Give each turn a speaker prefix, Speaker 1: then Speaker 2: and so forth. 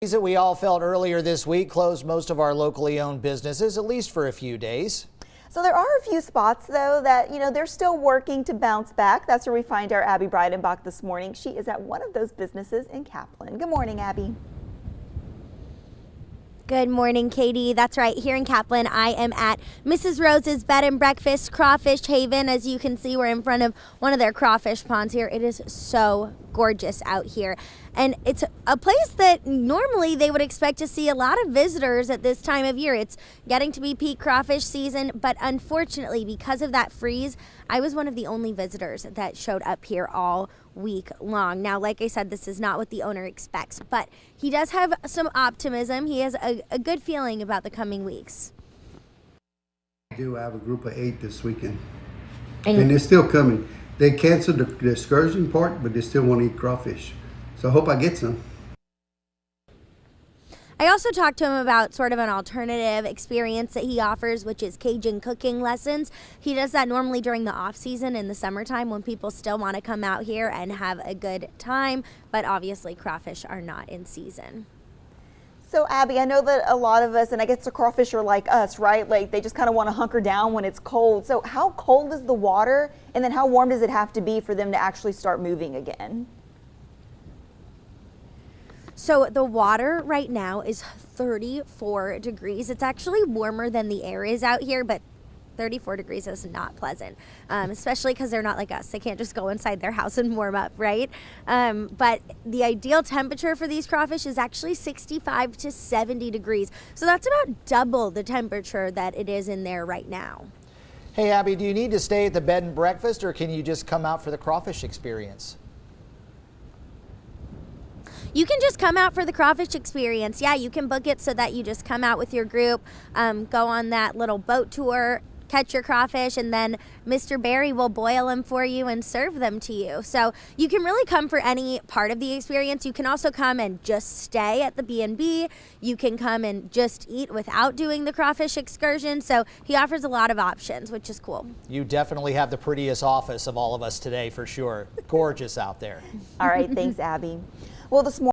Speaker 1: That we all felt earlier this week closed most of our locally owned businesses, at least for a few days.
Speaker 2: So there are a few spots, though, that, they're still working to bounce back. That's where we find our Abby Breidenbach this morning. She is at one of those businesses in Kaplan. Good morning, Abby.
Speaker 3: Good morning, Katie. That's right. Here in Kaplan, I am at Mrs. Rose's Bed and Breakfast Crawfish Haven. As you can see, we're in front of one of their crawfish ponds here. It is so gorgeous out here. And it's a place that normally they would expect to see a lot of visitors at this time of year. It's getting to be peak crawfish season, but unfortunately, because of that freeze, I was one of the only visitors that showed up here all week long. Now, like I said, this is not what the owner expects, but he does have some optimism. He has a good feeling about the coming weeks.
Speaker 4: I do have a group of 8 this weekend, and they're still coming. They canceled the excursion part, but they still want to eat crawfish. So I hope I get some.
Speaker 3: I also talked to him about sort of an alternative experience that he offers, which is Cajun cooking lessons. He does that normally during the off season in the summertime when people still want to come out here and have a good time, but obviously crawfish are not in season.
Speaker 2: So Abby, I know that a lot of us, and I guess the crawfish are like us, right? Like they just kind of want to hunker down when it's cold. So how cold is the water, and then how warm does it have to be for them to actually start moving again?
Speaker 3: So the water right now is 34 degrees. It's actually warmer than the air is out here, but 34 degrees is not pleasant, especially because they're not like us. They can't just go inside their house and warm up, right? But the ideal temperature for these crawfish is actually 65 to 70 degrees. So that's about double the temperature that it is in there right now.
Speaker 1: Hey, Abby, do you need to stay at the bed and breakfast, or can you just come out for the crawfish experience?
Speaker 3: You can just come out for the crawfish experience. Yeah, you can book it so that you just come out with your group, go on that little boat tour, catch your crawfish, and then Mr. Barry will boil them for you and serve them to you. So you can really come for any part of the experience. You can also come and just stay at the B&B. You can come and just eat without doing the crawfish excursion. So he offers a lot of options, which is cool.
Speaker 1: You definitely have the prettiest office of all of us today, for sure. Gorgeous out there.
Speaker 2: All right, thanks, Abby. Well, this morning